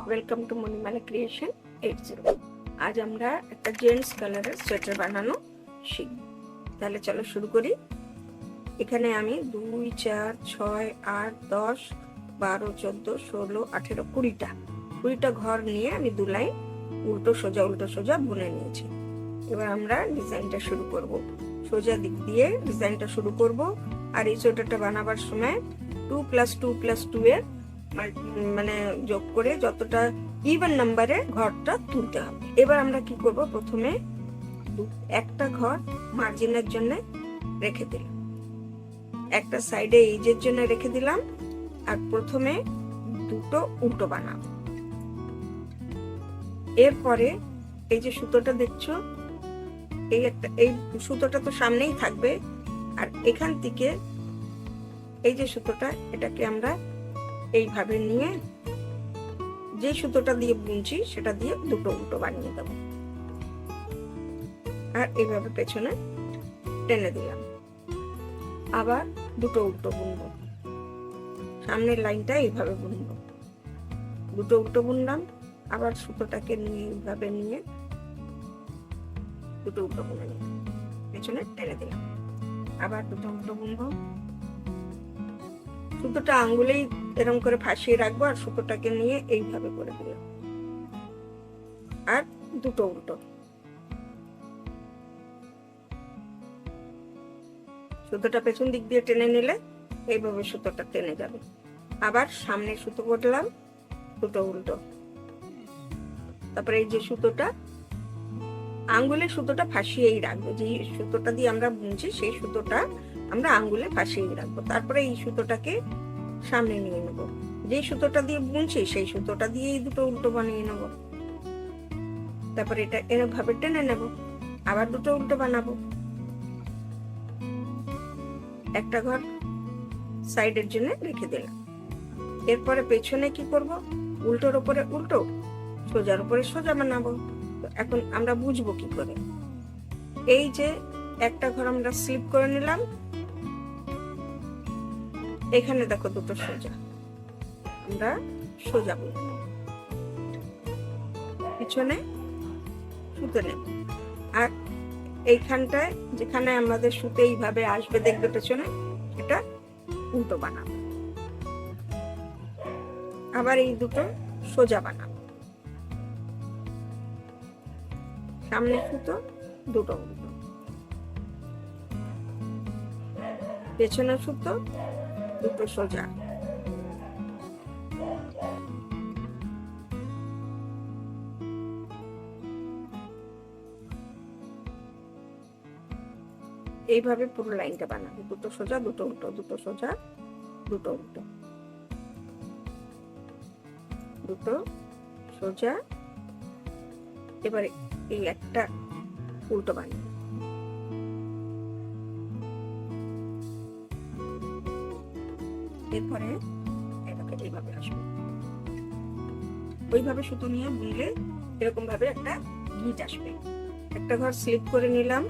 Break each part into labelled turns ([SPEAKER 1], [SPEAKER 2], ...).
[SPEAKER 1] Welcome to Manimala creation 80। আজ আমরা একটা জেন্টস কালারের সোয়েটার বানানো শিখব। তাহলে চলো শুরু করি। এখানে আমি 2, 4, 6, 8, 10, 12, 14, 16, 18, 20টা ঘর নিয়ে আমি 2 লাইন উল্টো সোজা বুনে নিয়েছি। এবার আমরা ডিজাইনটা শুরু করব। সোজা দিক দিয়ে ডিজাইনটা শুরু করব। আর এই সোয়েটারটা বানাবার সময় 2 + 2 + 2 এর মানে যোগ করে যতটা ইভেন নাম্বারে ঘরটা তুলতে হবে। এবার আমরা কি করব, প্রথমে একটা ঘর মার্জিনের জন্য রেখে দিলাম, একটা সাইডে এইজের জন্য রেখে দিলাম, আর প্রথমে দুটো উল্টো বানাবো। এরপরে এই যে সুতোটা দেখছো, এই সুতোটা তো সামনেই থাকবে, আর এখান থেকে এই যে সুতোটা, এটাকে আমরা এইভাবে নিয়ে যে সুতোটা দিয়ে বুনছি সেটা দিয়ে দুটো উল্টো বানিয়ে দেব, আর এইভাবে পেছনে টেনে দিলাম। আবার দুটো উল্টো বুনবো, সামনের লাইনটা এইভাবে বুনবো, দুটো উল্টো বুনলাম, আবার সুতোটাকে নিয়ে এইভাবে নিয়ে দুটো উল্টো বুনে নিলাম, পেছনে টেনে দিলাম, আবার দুটো উল্টো বুনবো। সুতোটা আঙ্গুলেই এরকম করে ফাঁসিয়ে রাখবো, আর সুতোটাকে নিয়ে এইভাবে করে দিলাম, আর দুটো উল্টো। সুতোটা পেছন দিক দিয়ে টেনে নিলে এইভাবে সুতোটা টেনে যাবে। আবার সামনে সুতো করলাম, দুটো উল্টো। তারপরে এই যে সুতোটা, আঙ্গুলে সুতোটা ফাঁসিয়েই রাখবো, যে সুতোটা দিয়ে আমরা বুনছি সেই সুতোটা আমরা আঙ্গুলে ফাঁসিয়েই রাখবো। তারপরে এই সুতোটাকে সামনে নিয়ে নেব, যে সুতোটা দিয়ে বুনছি সেই সুতোটা দিয়ে দুটো উল্টো বানিয়ে নেব। তারপরে এটা এরভাবে টেনে নেব, আবার দুটো উল্টো বানাবো। একটা ঘর সাইডের জন্য রেখে দিলাম। এরপরে পেছনে কি করব, উল্টোর উপরে উল্টো, সোজার উপরে সোজা বানাবো। তো এখন আমরা বুঝবো কি করে। এই যে একটা ঘর আমরা স্লিপ করে নিলাম, এখানে দেখো দুটো সোজা, আমরা সোজা বুনবো, পিছনে সুতো নেব, আর এইখানটায় যেখানে আমাদের সুতো এইভাবে আসবে দেখবে পেছনে, এটা উল্টো বানাবো। আবার এই দুটো সোজা বানাবো, সামনে সুতো, দুটো উল্টো, পেছনে সুতো, দুটো সোজা। এইভাবে পুরো লাইনটা বানাবো, দুটো সোজা, দুটো উল্টো, দুটো সোজা, দুটো উল্টো, দুটো সোজা। এবারে এই একটা উল্টো বানাবো, এরপরে এটাকে এইভাবে আসবে। ওইভাবে সুতো নিয়ে বুনলে এরকম ভাবে একটা গিট আসবে। একটা ঘর স্লিপ করে নিলাম,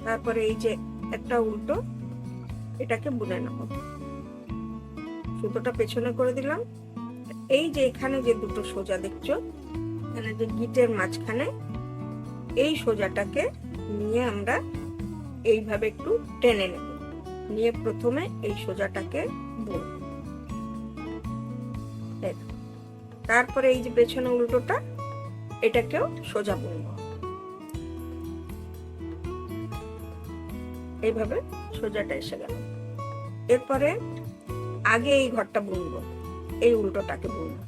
[SPEAKER 1] তারপরে এই যে একটা উল্টো, এটাকে বুনে নেব, সুতোটা পেছনে করে দিলাম। এই যে এখানে যে দুটো সোজা দেখছো, এখানে যে গিটের মাঝখানে এই সোজাটাকে নিয়ে আমরা এইভাবে একটু টেনে নেব, নিয়ে প্রথমে এই সোজাটাকে বুনব। তারপরে এই যে পেছনে উল্টোটা, এটাকেও সোজা বুনব, এইভাবে সোজাটা এসে গেল। এরপরে আগে এই ঘরটা বুনবো, এই উল্টোটাকে বুনবো,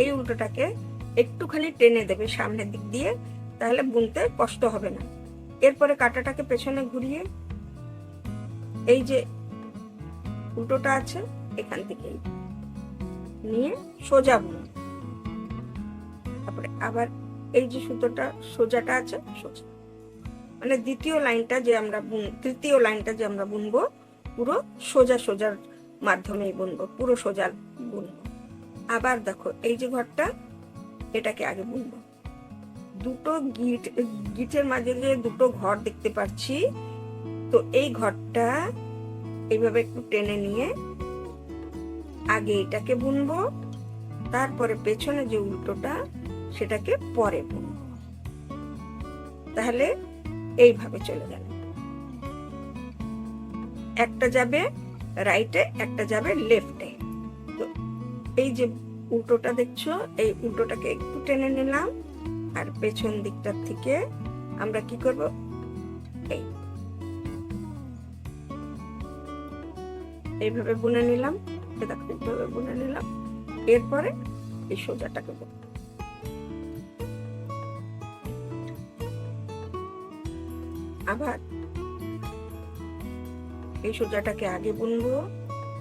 [SPEAKER 1] এই উল্টোটাকে একটুখানি টেনে দেবে সামনের দিক দিয়ে, তাহলে বুনতে কষ্ট হবে না। এরপরে কাঁটাটাকে পেছনে ঘুরিয়ে এই যে উল্টোটা আছে এখান থেকে নিয়ে সোজা বুনবো। তারপরে আবার এই যে সুতোটা সোজাটা আছে, সোজা, মানে তৃতীয় লাইনটা যে আমরা বুনবো পুরো সোজার মাধ্যমেই বুনবো, পুরো সোজা বুনবো। আবার দেখো এই যে ঘরটা, এটাকে আগে বুনবো। দুটো গিটের মাঝে যে দুটো ঘর দেখতে পাচ্ছি, তো এই ঘরটা এইভাবে একটু টেনে নিয়ে আগে এটাকে বুনবো, তারপরে পেছনে যে উল্টোটা সেটাকে পরে বুনবো। তাহলে এইভাবে চলে গেল, একটা যাবে রাইটে, একটা যাবে লেফটে। তো এই যে উল্টোটা দেখছো, এই উল্টোটাকে একটু টেনে নিলাম, আর পেছন দিকটার থেকে আমরা কি করব, এইভাবে বুনে নিলাম, এইভাবে বুনে নিলাম। এরপরে এই সোজাটাকে বুনবো। আবার এই সোজাটাকে আগে বুনবো,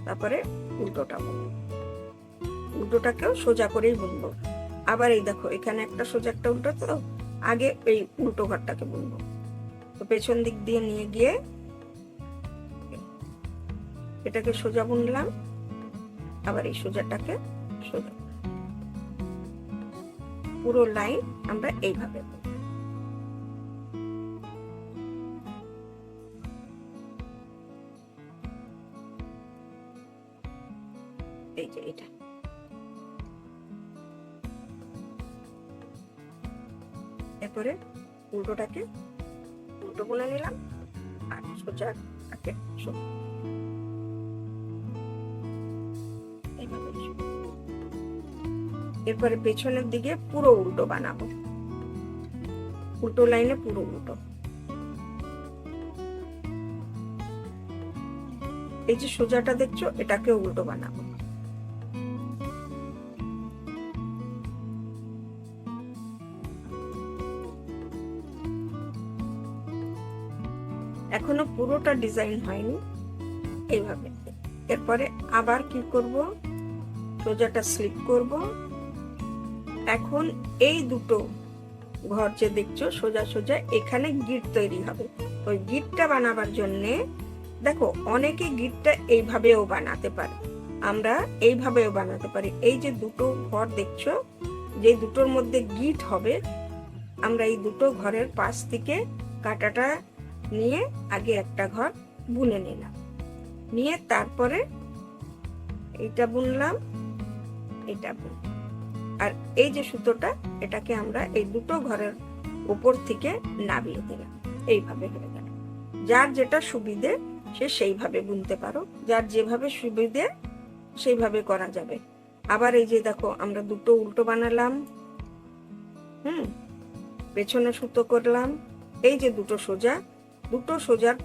[SPEAKER 1] তারপরে উল্টোটা বুনবো, উল্টোটাকেও সোজা করেই বুনবো। আবার এই দেখো এখানে একটা সোজা একটা উল্টো, তো আগে এই উল্টো ঘরটাকে বুনবো। তো পেছন দিক দিয়ে নিয়ে গিয়ে এটাকে সোজা বুনলাম, আবার এই সোজাটাকে সোজা, পুরো লাইন আমরা এইভাবে বুনবো। এই যে এটা, এরপরে উল্টোটাকে উল্টো বুনে নিলাম, আর সোজাটাকে সোজা, এইভাবে। এরপরে পেছনের দিকে পুরো উল্টো বানাবো, উল্টো লাইনে পুরো উল্টো। এই যে সোজাটা দেখছো, এটাকে উল্টো বানাবো। এখনো পুরোটা ডিজাইন হয়নি, এইভাবে। এরপরে আবার কি করব, সোজাটা স্লিপ করব। এখন এই দুটো ঘর যে দেখছো সোজা সোজা, এখানে গিট তৈরি হবে। ওই গিটটা বানাবার জন্যে দেখো অনেকে গিটটা এইভাবেও বানাতে পারে, আমরা এইভাবেও বানাতে পারি। এই যে দুটো ঘর দেখছো, যে দুটোর মধ্যে গিট হবে, আমরা এই দুটো ঘরের পাশ থেকে কাঁটাটা নিয়ে আগে একটা ঘর বুনে নিলাম, নিয়ে তারপরে এইটা বুনলাম, এটা বুন, আর এই যে সুতোটা, এটাকে আমরা এই দুটো ঘরের উপর থেকে নামিয়ে দিলাম। এইভাবে হয়ে গেল। যার যেটা সুবিধে সে সেইভাবে বুনতে পারো, যার যেভাবে সুবিধে সেইভাবে করা যাবে। আবার এই যে দেখো আমরা দুটো উল্টো বানালাম, পেছনে সুতো করলাম, এই যে দুটো সোজা, দুটো সোজার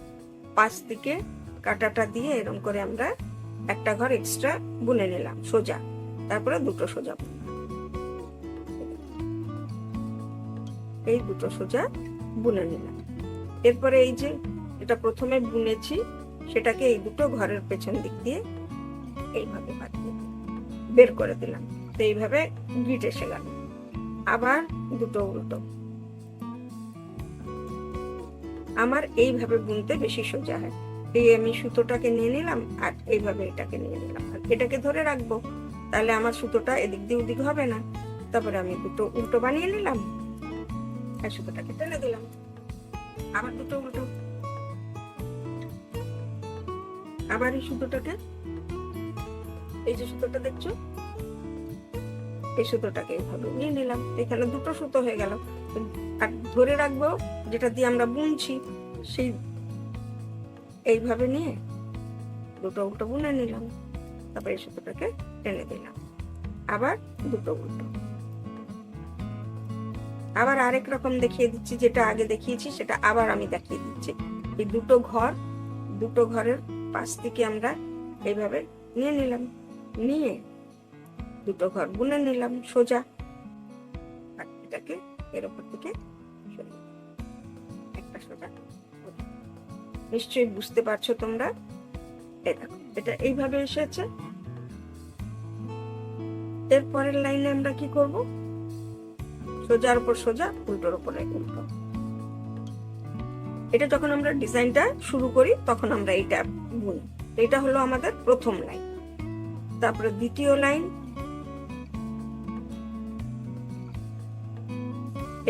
[SPEAKER 1] পাশ থেকে কাঁটাটা দিয়ে এরকম করে আমরা একটা ঘর এক্সট্রা বুনে নিলাম সোজা, তারপরে দুটো সোজা, এই দুটো সোজা বুনে নিলাম। এরপরে এই যে এটা প্রথমে বুনেছি, সেটাকে এই দুটো ঘরের পেছন দিক দিয়ে এইভাবে বের করে দিলাম। তো এইভাবে গিট এসে গেল। আবার দুটো উল্টো, আমার এইভাবে বুনতে বেশি সোজা হয়। এই আমি সুতোটাকে নিয়ে নিলাম, আর এইভাবে এটাকে নিয়ে নিলাম, আর এটাকে ধরে রাখবো, তাহলে আমার সুতোটা এদিক দিয়ে ওদিক হবে না। তারপরে আমি দুটো উল্টো বানিয়ে নিলাম, আর সুতোটাকে টেনে দিলাম, আবার দুটো উল্টো, আবার এই সুতোটাকে, এই যে সুতোটা দেখছো, এই সুতোটাকে এইভাবে নিয়ে নিলাম। এখানে দুটো সুতো হয়ে গেল। আর ধরে রাখবো যেটা দিয়ে আমরা বুনছি, সেই এইভাবে নিয়ে দুটো উল্টো বুনে নিলাম, তারপরে এই সুতোটাকে টেনে দিলাম, আবার দুটো উল্টো। আবার আরেক রকম দেখিয়ে দিচ্ছি, যেটা আগে দেখিয়েছি সেটা আবার আমি দেখিয়ে দিচ্ছি। এই দুটো ঘর, দুটো ঘরের পাশ থেকে আমরা এইভাবে নিয়ে নিলাম, নিয়ে দুটো ঘর বুনে নিলাম সোজা, আর এটাকে এর উপর থেকে একটা সোজা। নিশ্চয়ই বুঝতে পারছো তোমরা। এটা এইভাবে এসেছে। এর পরের লাইনে আমরা কি করব, সোজার উপর সোজা, উল্টোর উপরে উল্টো। এটা যখন আমরা ডিজাইনটা শুরু করি তখন আমরা এটা বুনি। এটা হলো আমাদের প্রথম লাইন। তারপরে দ্বিতীয় লাইন,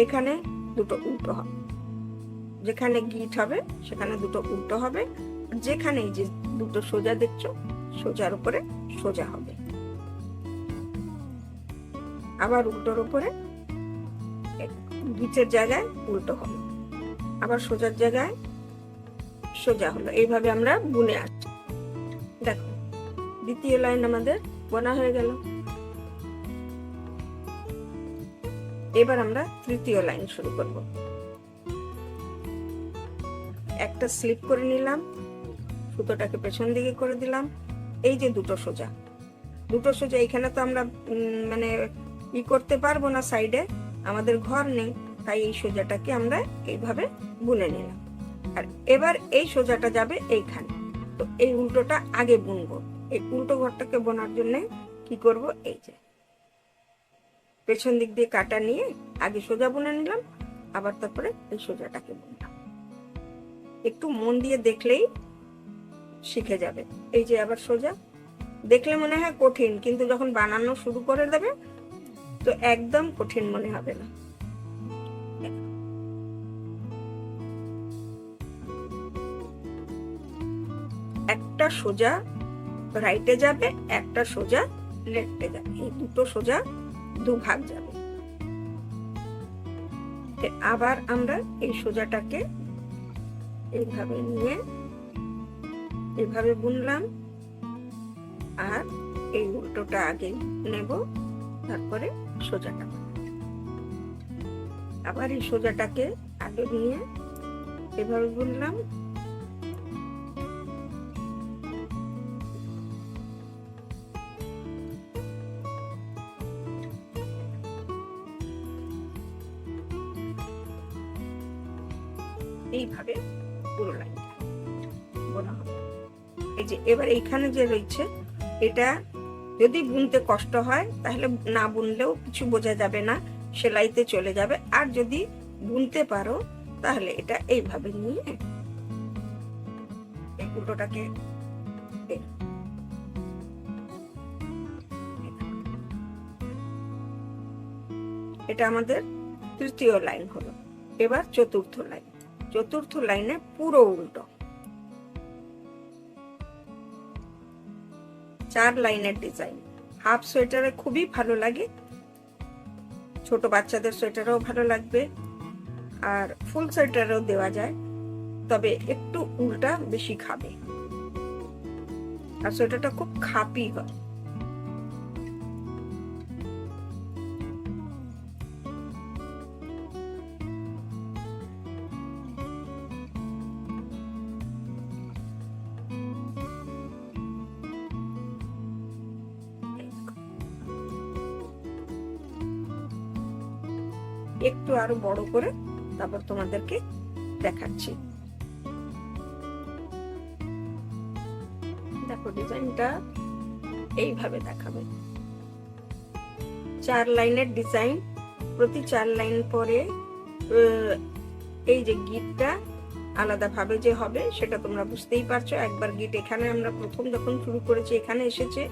[SPEAKER 1] এখানে দুটো উল্টো হবে, যেখানে গিট হবে সেখানে দুটো উল্টো হবে, যেখানে এই যে দুটো সোজা দেখছো সোজার উপরে সোজা হবে। আবার উল্টোর উপরে গিটের জায়গায় উল্টো হলো, আবার সোজার জায়গায় সোজা হলো। এইভাবে আমরা বুনে আসছি। দেখো দ্বিতীয় লাইন আমাদের বোনা হয়ে গেল। এবার আমরা তৃতীয় লাইন শুরু করব। একটা স্লিপ করে নিলাম, সুতোটাকে পেছন দিকে করে দিলাম। এই যে দুটো সোজা, দুটো সোজা, এখানে তো আমরা মানে ই করতে পারবো না, সাইডে আমাদের ঘর নেই, তাই এই সোজাটাকে আমরা এইভাবে বুনে নিলাম। আর এবার এই সোজাটা যাবে এইখানে, তো এই উল্টোটা আগে বুনবো। এই উল্টো ঘরটাকে বোনার জন্য কি করব, এই যে পেছন দিক দিয়ে কাটা নিয়ে আগে সোজা বুনে নিলাম, আবার তারপরে এই সোজাটাকে বুনলাম। একটু মন দিয়ে দেখলেই শিখে যাবে। এই যে আবার সোজা, দেখলে মনে হয় কঠিন, কিন্তু যখন বানানো শুরু করে দেবে তো একদম কঠিন মনে হবে না। একটা সোজা রাইটে যাবে, একটা সোজা লেফটে যাবে, এই দুটো সোজা দুভাগ যাবে। আবার আমরা এই সোজাটাকে এইভাবে নিয়ে এইভাবে বুনলাম, আর এই উল্টোটা আগে নেব, তারপরে সোজাটা। আবার এই সোজাটাকে আগে নিয়ে এভাবে বুনলাম, এইভাবে পুরো লাইনটা বোনা হবে। এই যে এবার এইখানে যে রয়েছে, এটা যদি বুনতে কষ্ট হয় তাহলে না বুনলেও কিছু বোঝা যাবে না, সেলাইতে চলে যাবে। আর যদি বুনতে পারো তাহলে এটা এইভাবে নিয়ে এই উল্টোটাকে এটা আমাদের তৃতীয় লাইন হলো। এবার চতুর্থ লাইন। চতুর্থ লাইনে পুরো উল্টো, 4 লাইনের ডিজাইন। হাফ সোয়েটারে খুবই ভালো লাগে, ছোট বাচ্চাদের সোয়েটারেও ভালো লাগবে, আর ফুল সোয়েটারেও দেওয়া যায়, তবে একটু উল্টা বেশি খাবে, আর সোয়েটারটা খুব খাপি হয়। একটু আরো বড় করে তারপর তোমাদেরকে দেখাচ্ছি। দেখো ডিজাইনটা এইভাবে দেখাবে। 4 লাইনের ডিজাইন, প্রতি 4 লাইন পরে এই যে গিটটা আলাদা ভাবে যে হবে সেটা তোমরা বুঝতেই পারছো। একবার গিট এখানে আমরা প্রথম যখন শুরু করেছি এখানে এসেছে,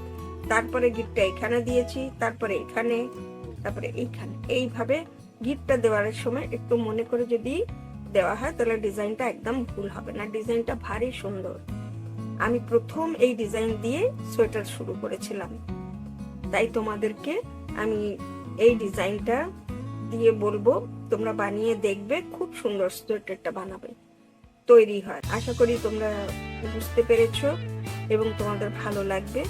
[SPEAKER 1] তারপরে গিটটা এখানে দিয়েছি, তারপরে এখানে, তারপরে এইখানে। এইভাবে গিটটা দেওয়ার সময় একটু মনে করে যদি দেওয়া হয় তাহলে ডিজাইনটা একদম ভুল হবে না। ডিজাইনটা ভারী সুন্দর। আমি প্রথম এই ডিজাইন দিয়ে সোয়েটার শুরু করেছিলাম, তাই তোমাদেরকে আমি এই ডিজাইনটা দিয়ে বলবো তোমরা বানিয়ে দেখবে, খুব সুন্দর সোয়েটারটা বানাবে, তৈরি হয়। আশা করি তোমরা বুঝতে পেরেছো এবং তোমাদের ভালো লাগবে।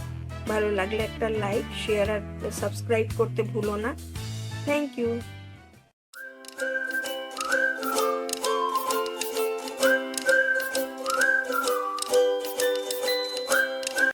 [SPEAKER 1] ভালো লাগলে একটা লাইক, শেয়ার আর সাবস্ক্রাইব করতে ভুলো না। Thank you.